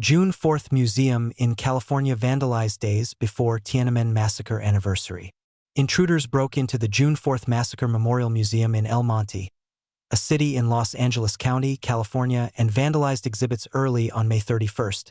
June 4th Museum in California vandalized days before Tiananmen Massacre anniversary. Intruders broke into the June 4th Massacre Memorial Museum in El Monte, a city in Los Angeles County, California, and vandalized exhibits early on May 31st,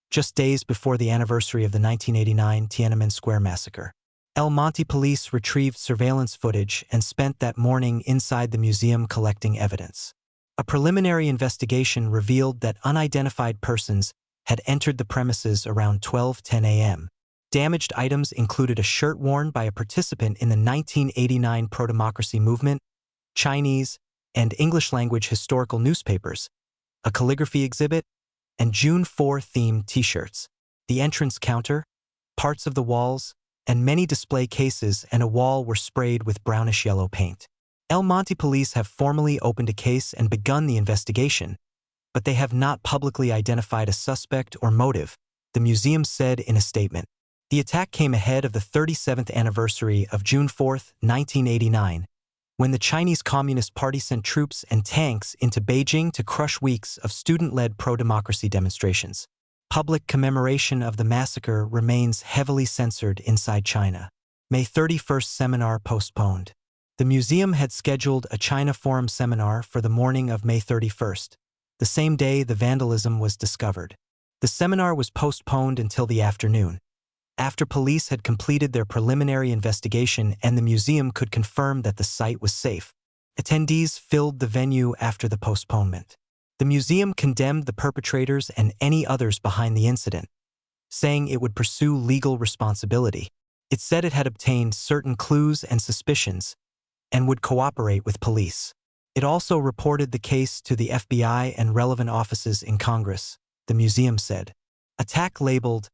just days before the anniversary of the 1989 Tiananmen Square massacre. El Monte police retrieved surveillance footage and spent that morning inside the museum collecting evidence. A preliminary investigation revealed that unidentified persons had entered the premises around 12:10 a.m. Damaged items included a shirt worn by a participant in the 1989 pro-democracy movement, Chinese and English-language historical newspapers, a calligraphy exhibit, and June 4-themed T-shirts. The entrance counter, parts of the walls, and many display cases and a wall were sprayed with brownish-yellow paint. El Monte police have formally opened a case and begun the investigation, but they have not publicly identified a suspect or motive, the museum said in a statement. The attack came ahead of the 37th anniversary of June 4, 1989, when the Chinese Communist Party sent troops and tanks into Beijing to crush weeks of student-led pro-democracy demonstrations. Public commemoration of the massacre remains heavily censored inside China. May 31st seminar postponed. The museum had scheduled a China Forum seminar for the morning of May 31st, the same day the vandalism was discovered. The seminar was postponed until the afternoon, after police had completed their preliminary investigation and the museum could confirm that the site was safe. Attendees filled the venue after the postponement. The museum condemned the perpetrators and any others behind the incident, saying it would pursue legal responsibility. It said it had obtained certain clues and suspicions and would cooperate with police. It also reported the case to the FBI and relevant offices in Congress, the museum said. Attack labeled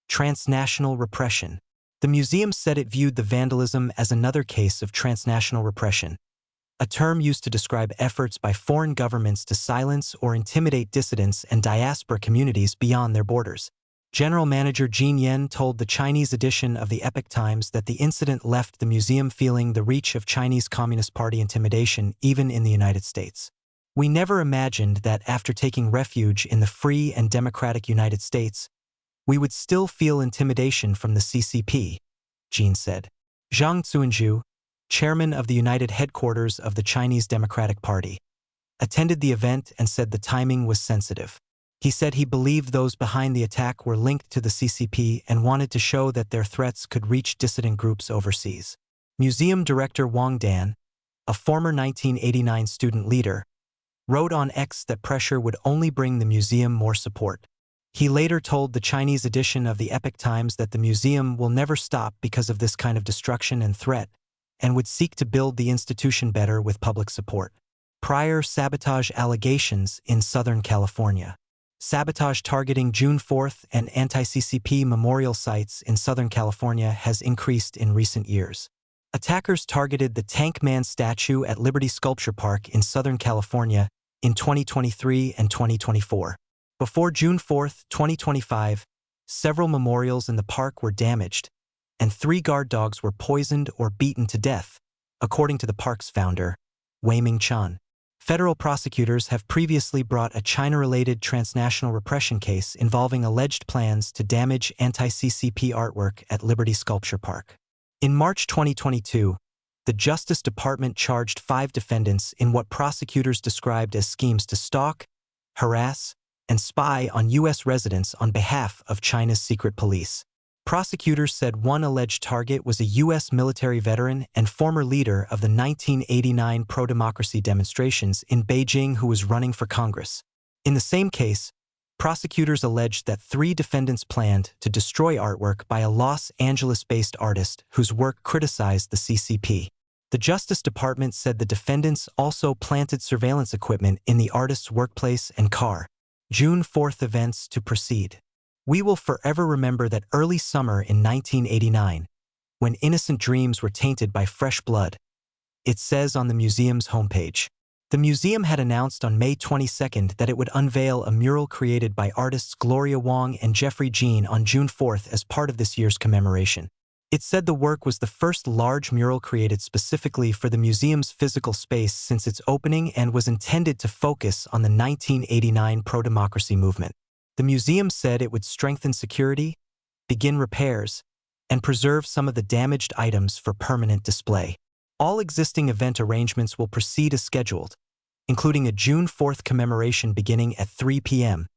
transnational repression. The museum said it viewed the vandalism as another case of transnational repression, a term used to describe efforts by foreign governments to silence or intimidate dissidents and diaspora communities beyond their borders. General Manager Jean Yen told the Chinese edition of the Epoch Times that the incident left the museum feeling the reach of Chinese Communist Party intimidation even in the United States. We never imagined that after taking refuge in the free and democratic United States, we would still feel intimidation from the CCP, Jean said. Zhang Zuanzhu, chairman of the United Headquarters of the Chinese Democratic Party, attended the event and said the timing was sensitive. He said he believed those behind the attack were linked to the CCP and wanted to show that their threats could reach dissident groups overseas. Museum director Wang Dan, a former 1989 student leader, wrote on X that pressure would only bring the museum more support. He later told the Chinese edition of the Epoch Times that the museum will never stop because of this kind of destruction and threat, and would seek to build the institution better with public support. Prior sabotage allegations in Southern California. Sabotage targeting June 4th and anti-CCP memorial sites in Southern California has increased in recent years. Attackers targeted the Tank Man statue at Liberty Sculpture Park in Southern California in 2023 and 2024. Before June 4, 2025, several memorials in the park were damaged, and 3 guard dogs were poisoned or beaten to death, according to the park's founder, Wei-Ming Chan. Federal prosecutors have previously brought a China-related transnational repression case involving alleged plans to damage anti-CCP artwork at Liberty Sculpture Park. In March 2022, the Justice Department charged 5 defendants in what prosecutors described as schemes to stalk, harass, and spy on U.S. residents on behalf of China's secret police. Prosecutors said one alleged target was a U.S. military veteran and former leader of the 1989 pro-democracy demonstrations in Beijing who was running for Congress. In the same case, prosecutors alleged that 3 defendants planned to destroy artwork by a Los Angeles-based artist whose work criticized the CCP. The Justice Department said the defendants also planted surveillance equipment in the artist's workplace and car. June 4th events to proceed. We will forever remember that early summer in 1989, when innocent dreams were tainted by fresh blood, it says on the museum's homepage. The museum had announced on May 22 that it would unveil a mural created by artists Gloria Wong and Jeffrey Jean on June 4th as part of this year's commemoration. It said the work was the first large mural created specifically for the museum's physical space since its opening and was intended to focus on the 1989 pro-democracy movement. The museum said it would strengthen security, begin repairs, and preserve some of the damaged items for permanent display. All existing event arrangements will proceed as scheduled, including a June 4th commemoration beginning at 3 p.m.,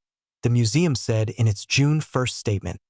the museum said in its June 1st statement.